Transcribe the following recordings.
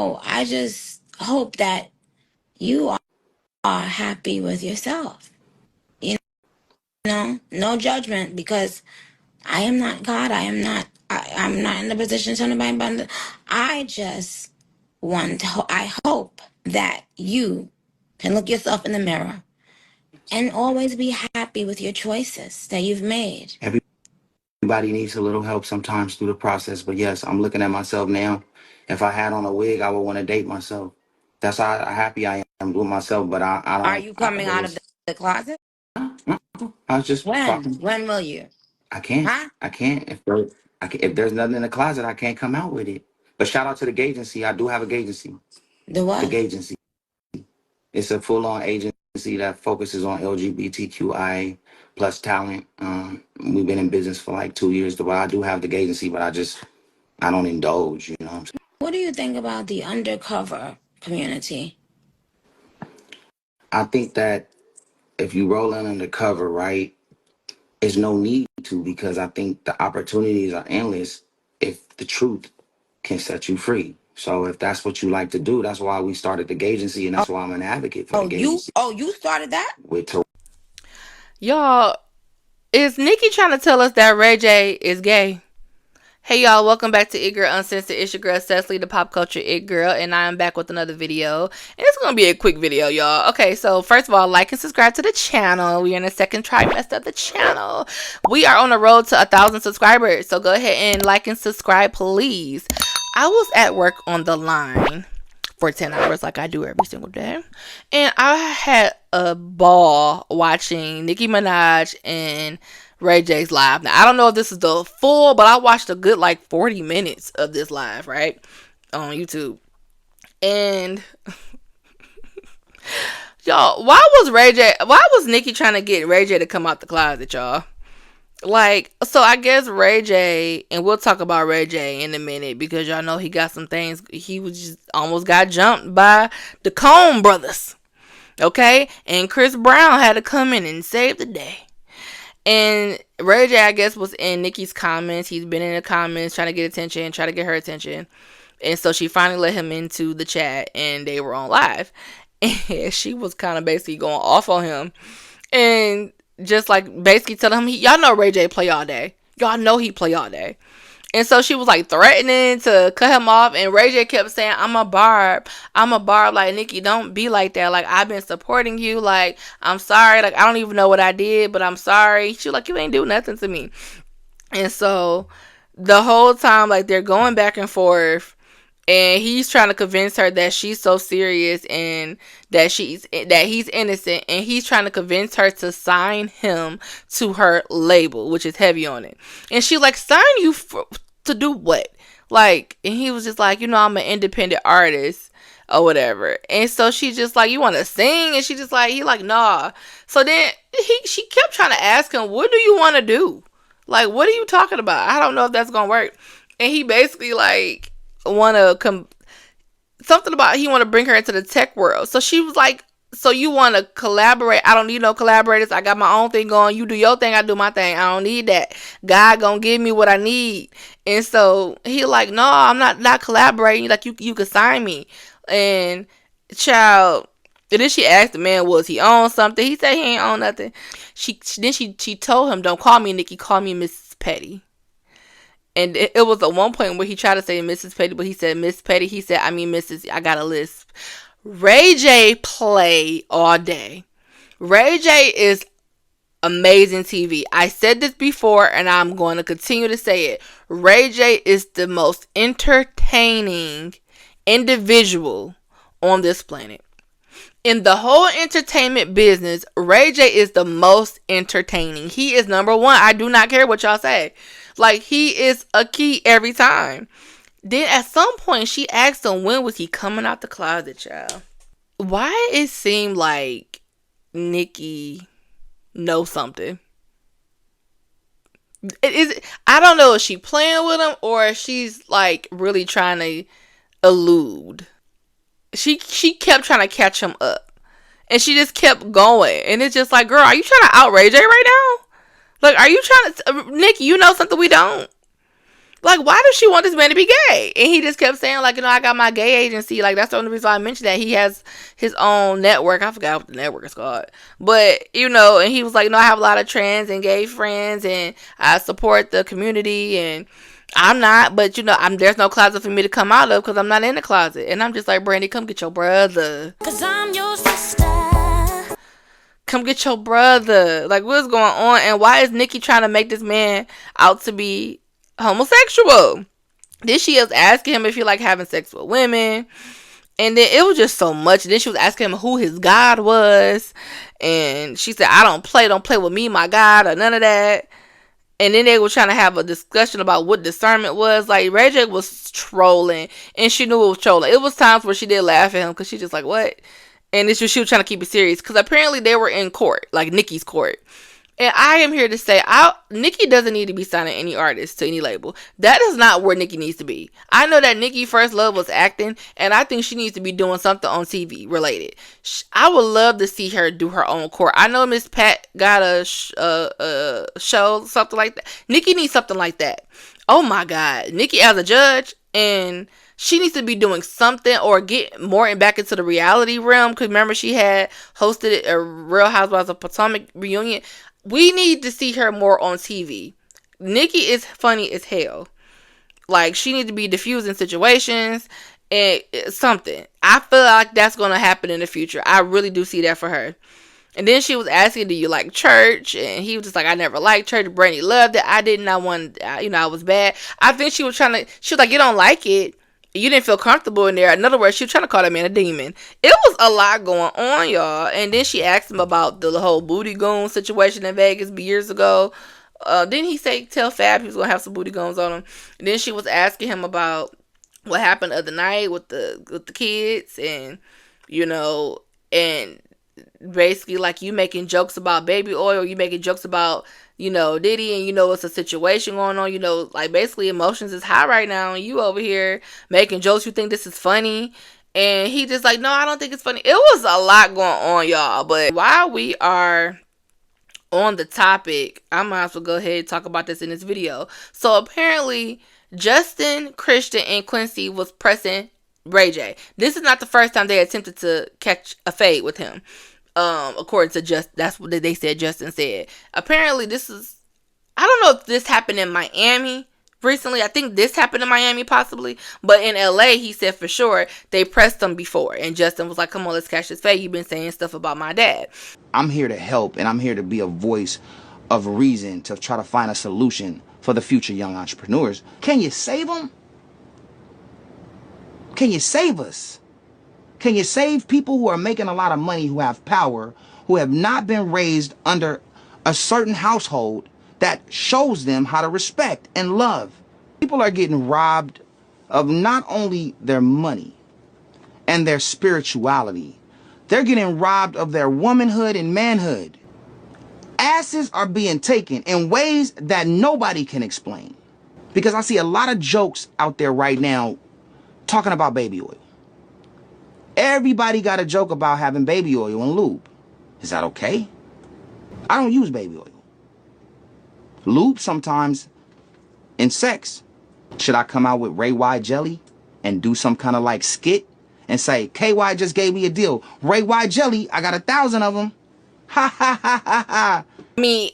So I just hope that you are happy with yourself. You know, no judgment, because I am not God. I'm not in the position to tell anybody about it. I just I hope that you can look yourself in the mirror and always be happy with your choices that you've made. Everybody needs a little help sometimes through the process. But yes, I'm looking at myself now. If I had on a wig, I would want to date myself. That's how happy I am with myself. But I Are don't. you coming But out of it's. the closet? I was just When? talking. When will you? I can't. Huh? I can't. If there's nothing in the closet, I can't come out with it. But shout out to the agency. I do have a agency. The The what? agency. It's a full-on agency that focuses on LGBTQI plus talent. We've been in business for like 2 years. But I do have the agency, but I don't indulge. You know what I'm saying? What do you think about the undercover community? I think that if you roll in undercover, right, there's no need to, because I think the opportunities are endless if the truth can set you free. So if that's what you like to do, that's why we started the agency, and Oh, that's why I'm an advocate for the agency. you started that? With Y'all, is Nicki trying to tell us that Ray J is gay? Hey y'all, welcome back to Girl Uncensored. It's your girl Cecily, the pop culture girl, and I am back with another video. And it's gonna be a quick video, y'all. Okay, so first of all, like and subscribe to the channel. We are in the second trimester of the channel. We are on the road to 1,000 subscribers, so go ahead and like and subscribe, please. I was at work on the line for 10 hours like I do every single day, and I had a ball watching Nicki Minaj and Ray J's live. Now, I don't know if this is the full, but I watched a good like 40 minutes of this live, right? On YouTube. And y'all, why was Nicki trying to get Ray J to come out the closet, y'all? Like, so I guess Ray J, and we'll talk about Ray J in a minute, because y'all know he got some things. He was just almost got jumped by the Coen brothers. Okay? And Chris Brown had to come in and save the day. And Ray J, I guess, was in Nicki's comments. He's been in the comments trying to get attention, trying to get her attention. And so she finally let him into the chat, and they were on live. And she was kind of basically going off on him. And just like basically telling him, y'all know Ray J play all day. Y'all know he play all day. And so she was like threatening to cut him off, and Ray J kept saying, I'm a barb. Like, Nicki, don't be like that. Like, I've been supporting you. Like, I'm sorry. Like, I don't even know what I did, but I'm sorry. She was like, you ain't do nothing to me. And so the whole time, like, they're going back and forth, and he's trying to convince her that she's so serious and that he's innocent, and he's trying to convince her to sign him to her label, which is heavy on it. And she like, sign you to do what? Like, and he was just like, I'm an independent artist or whatever. And so she just like, you want to sing? And she just like, he like, nah. So then she kept trying to ask him, what do you want to do? Like, what are you talking about? I don't know if that's gonna work. And he basically like want to something about he want to bring her into the tech world. So she was like, so you want to collaborate? I don't need no collaborators. I got my own thing going. You do your thing, I do my thing. I don't need that. God gonna give me what I need. And so he like, no, I'm not collaborating. Like, you could sign me. And child, and then she asked the man, was he on something? He said he ain't on nothing. She told him, don't call me Nicki, call me Mrs. Petty. And it was at one point where he tried to say Mrs. Petty, but he said Miss Petty. He said, I mean Mrs. I got a lisp. Ray J play all day. Ray J is amazing TV. I said this before, and I'm going to continue to say it. Ray J is the most entertaining individual on this planet. In the whole entertainment business, Ray J is the most entertaining. He is number one. I do not care what y'all say. Like, he is a key every time. Then at some point, she asked him, when was he coming out the closet, child? Why it seemed like Nicki knows something. I don't know if she playing with him or if she's like really trying to elude. She kept trying to catch him up. And she just kept going. And it's just like, girl, are you trying to outrage her right now? Like, are you trying to... Nicki, you know something we don't? Like, why does she want this man to be gay? And he just kept saying, like, I got my gay agency. Like, that's the only reason I mentioned that. He has his own network. I forgot what the network is called. But, and he was like, I have a lot of trans and gay friends, and I support the community, and I'm not, but, there's no closet for me to come out of because I'm not in the closet. And I'm just like, Brandy, come get your brother. Because I'm your sister. Come get your brother. Like, what's going on? And why is Nicki trying to make this man out to be homosexual? Then she was asking him if he like having sex with women. And then it was just so much. Then she was asking him who his God was. And she said, don't play with me, my God, or none of that. And then they were trying to have a discussion about what discernment was. Like, Ray J was trolling. And she knew it was trolling. It was times where she did laugh at him because she just like, what? And it's just she was trying to keep it serious. Because apparently they were in court. Like, Nicki's court. And I am here to say, Nicki doesn't need to be signing any artist to any label. That is not where Nicki needs to be. I know that Nicki first love was acting, and I think she needs to be doing something on TV related. I would love to see her do her own court. I know Miss Pat got a show, something like that. Nicki needs something like that. Oh my God, Nicki as a judge, and she needs to be doing something or get more back into the reality realm. Because remember, she had hosted a Real Housewives of Potomac reunion. We need to see her more on TV. Nicki is funny as hell. Like, she needs to be diffusing situations and something. I feel like that's going to happen in the future. I really do see that for her. And then she was asking, do you like church? And he was just like, I never liked church. Brandy loved it. I didn't. I was bad. I think she was like, you don't like it. You didn't feel comfortable in there. In other words, she was trying to call that man a demon. It was a lot going on, y'all. And then she asked him about the whole booty goon situation in Vegas years ago. Didn't he tell Fab he was going to have some booty goons on him? And then she was asking him about what happened the other night with the kids. And, and basically, like, you making jokes about baby oil. You making jokes about Diddy, and it's a situation going on, like, basically emotions is high right now, and you over here making jokes, you think this is funny, and he just like, no, I don't think it's funny. It was a lot going on, y'all. But while we are on the topic, I might as well go ahead and talk about this in this video. So apparently Justin, Christian, and Quincy was pressing Ray J. This is not the first time they attempted to catch a fade with him. According to that's what they said. Justin said. Apparently, I don't know if this happened in Miami recently. I think this happened in Miami possibly, but in LA, he said for sure they pressed him before, and Justin was like, "Come on, let's catch this fade. You've been saying stuff about my dad." I'm here to help, and I'm here to be a voice of reason to try to find a solution for the future young entrepreneurs. Can you save them? Can you save us? Can you save people who are making a lot of money, who have power, who have not been raised under a certain household that shows them how to respect and love? People are getting robbed of not only their money and their spirituality, they're getting robbed of their womanhood and manhood. Asses are being taken in ways that nobody can explain. Because I see a lot of jokes out there right now talking about baby oil. Everybody got a joke about having baby oil and lube. Is that okay? I don't use baby oil. Lube sometimes in sex. Should I come out with Ray Y jelly and do some kind of like skit and say, KY just gave me a deal. Ray Y jelly, I got 1,000 of them. Ha ha ha ha ha. I mean,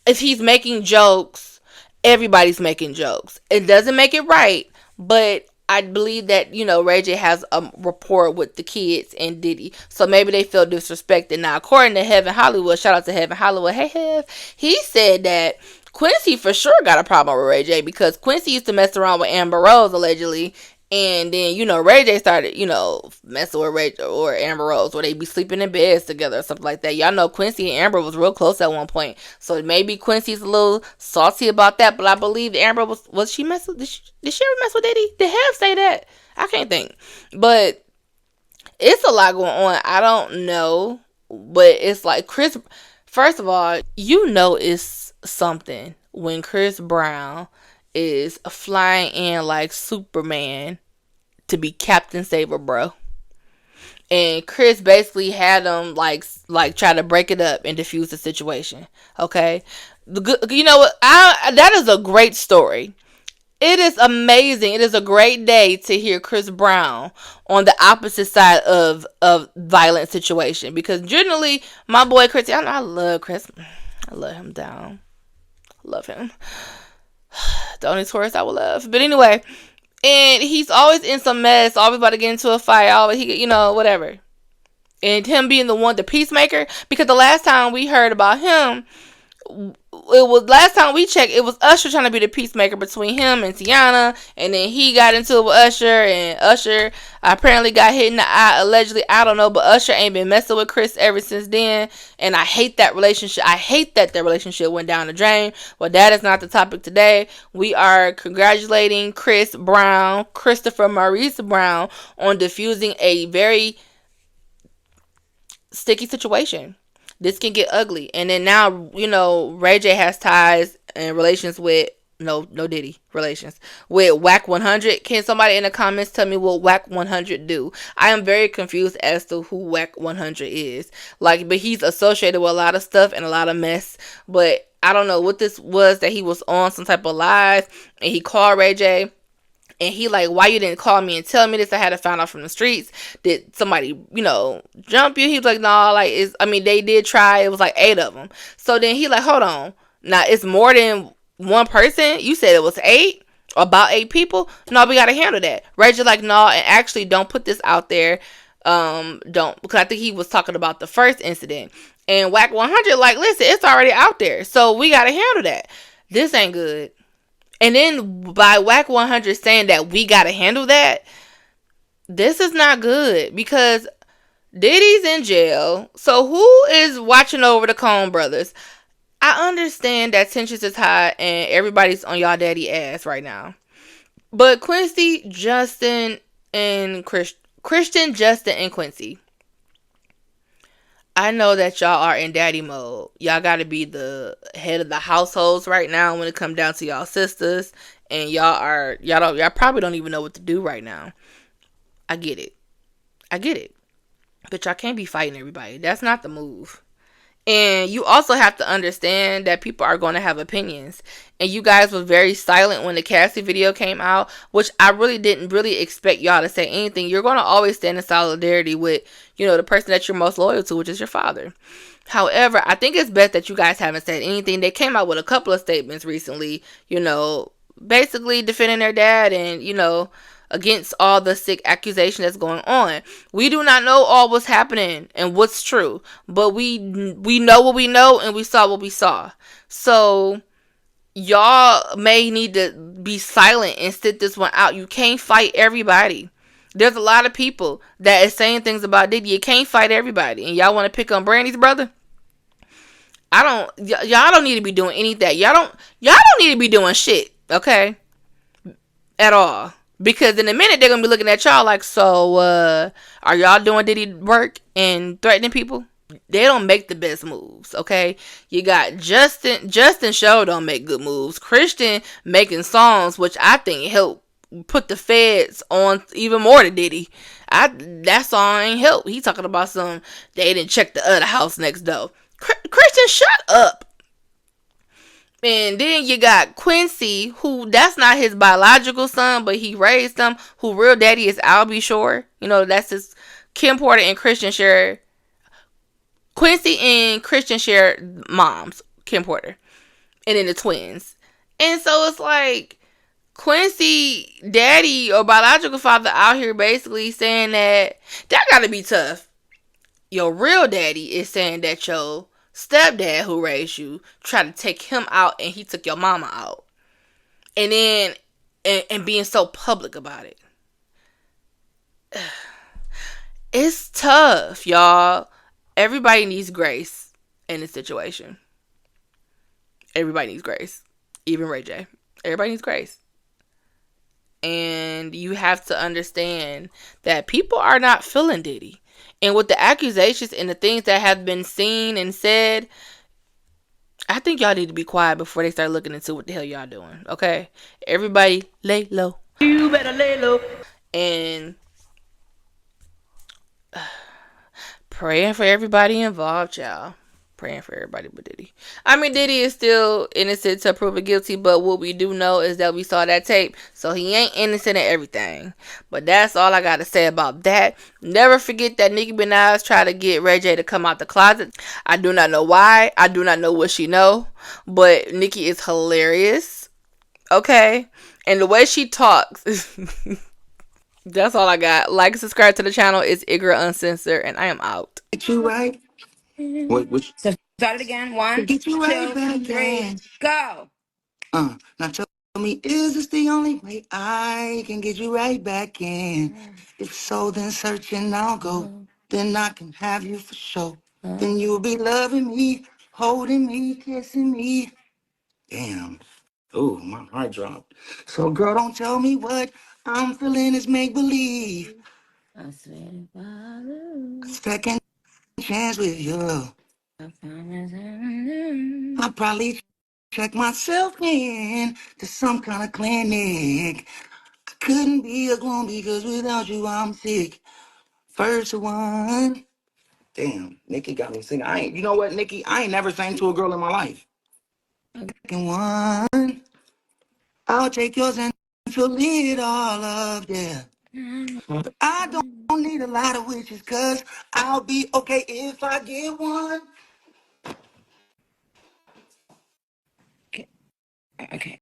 if he's making jokes, everybody's making jokes. It doesn't make it right, but I believe that, Ray J has a rapport with the kids and Diddy. So maybe they feel disrespected. Now, according to Heaven Hollywood, shout out to Heaven Hollywood. Hey, Hev. He said that Quincy for sure got a problem with Ray J because Quincy used to mess around with Amber Rose, allegedly. And then, Ray J started, messing with Ray J or Amber Rose, where they be sleeping in beds together or something like that. Y'all know Quincy and Amber was real close at one point. So maybe Quincy's a little salty about that. But I believe Amber was she mess with, did she ever mess with Diddy? Did Hev say that? I can't think. But it's a lot going on. I don't know. But it's like Chris, first of all, it's something when Chris Brown is flying in like Superman to be Captain Saver, bro. And Chris basically had him like try to break it up and diffuse the situation. Okay, you know what? That is a great story. It is amazing. It is a great day to hear Chris Brown on the opposite side of violent situation, because generally my boy Chris, I love Chris. I love him down. Love him. The only tourist I will love. But anyway, and he's always in some mess, always about to get into a fight, always whatever. And him being the peacemaker, because the last time we heard about him, last time we checked, it was Usher trying to be the peacemaker between him and Tiana, and then he got into it with Usher, and Usher apparently got hit in the eye, allegedly. I don't know, but Usher ain't been messing with Chris ever since then, and I hate that relationship. I hate that their relationship went down the drain. Well, that is not the topic today. We are congratulating Chris Brown, Christopher Maurice Brown, on diffusing a very sticky situation. This can get ugly. And then now, Ray J has ties and relations with no Diddy relations with Whack 100. Can somebody in the comments tell me what Whack 100 do? I am very confused as to who Whack 100 is. But he's associated with a lot of stuff and a lot of mess. But I don't know what this was, that he was on some type of live and he called Ray J. And he like, why you didn't call me and tell me this? I had to find out from the streets. Did somebody, jump you? He was like, no, they did try. It was like 8 of them. So then he like, hold on. Now, it's more than one person. You said it was 8? About 8 people? No, we got to handle that. Rachel like, no, and actually don't put this out there. Don't. Because I think he was talking about the first incident. And Whack 100 like, listen, it's already out there. So we got to handle that. This ain't good. And then by Whack 100 saying that we got to handle that, this is not good, because Diddy's in jail. So who is watching over the Coen brothers? I understand that tensions is high and everybody's on y'all daddy ass right now. But Quincy, Justin, and Christian, Justin, and Quincy, I know that y'all are in daddy mode. Y'all got to be the head of the households right now when it comes down to y'all sisters. And y'all probably don't even know what to do right now. I get it. But y'all can't be fighting everybody. That's not the move. And you also have to understand that people are going to have opinions. And you guys were very silent when the Cassie video came out, which I really didn't really expect y'all to say anything. You're going to always stand in solidarity with, the person that you're most loyal to, which is your father. However, I think it's best that you guys haven't said anything. They came out with a couple of statements recently, basically defending their dad and, against all the sick accusation that's going on. We do not know all what's happening and what's true, but we know what we know and we saw what we saw. So y'all may need to be silent and sit this one out. You can't fight everybody. There's a lot of people that is saying things about Diddy. You can't fight everybody. And y'all want to pick on Brandy's brother? Y'all don't need to be doing anything. Y'all don't need to be doing shit, okay? At all. Because in a minute, they're going to be looking at y'all like, so, are y'all doing Diddy work and threatening people? They don't make the best moves, okay? You got Justin Show don't make good moves. Christian making songs, which I think help put the feds on even more to Diddy. That song ain't help. He talking about they didn't check the other house next door. Christian, shut up. And then you got Quincy, who that's not his biological son, but he raised him, who real daddy is Albie Shore. That's his. Kim Porter and Christian share. Quincy and Christian share moms, Kim Porter. And then the twins. And so it's like Quincy daddy or biological father out here basically saying that gotta be tough. Your real daddy is saying that your stepdad who raised you tried to take him out and he took your mama out. And then and being so public about it. It's tough, y'all. Everybody needs grace in this situation. Everybody needs grace. Even Ray J. Everybody needs grace. And you have to understand that people are not feeling Diddy. And with the accusations and the things that have been seen and said, I think y'all need to be quiet before they start looking into what the hell y'all doing. Okay? Everybody lay low. You better lay low. And praying for everybody involved, y'all. praying for everybody but Diddy. I mean, Diddy is still innocent to proven guilty, but what we do know is that we saw that tape, so he ain't innocent of everything. But that's all I gotta say about that. Never forget that Nicki Minaj tried to get Ray J to come out the closet. I do not know why. I do not know what she know, but Nicki is hilarious. Okay, and the way she talks. That's all I got. Like and subscribe to the channel. It's Girl Uncensored, and I am out. Get you right. What? So start it again. One, Get you right 2, back 3, in. go. Now tell me, is this the only way I can get you right back in? If so, then searching I'll go. Then I can have you for sure. Then you'll be loving me, holding me, kissing me. Damn. Ooh, my heart dropped. So, girl, don't tell me what I'm feeling is make believe. I swear to God, Second chance with you. I promise I I probably check myself in to some kind of clinic. I couldn't be alone because without you I'm sick. First one. Damn, Nicki got me singing. You know what, Nicki? I ain't never sang to a girl in my life. Second one. I'll take yours and fill it all up, yeah. But I don't need a lot of wishes, cause I'll be okay if I get one. Okay. Okay.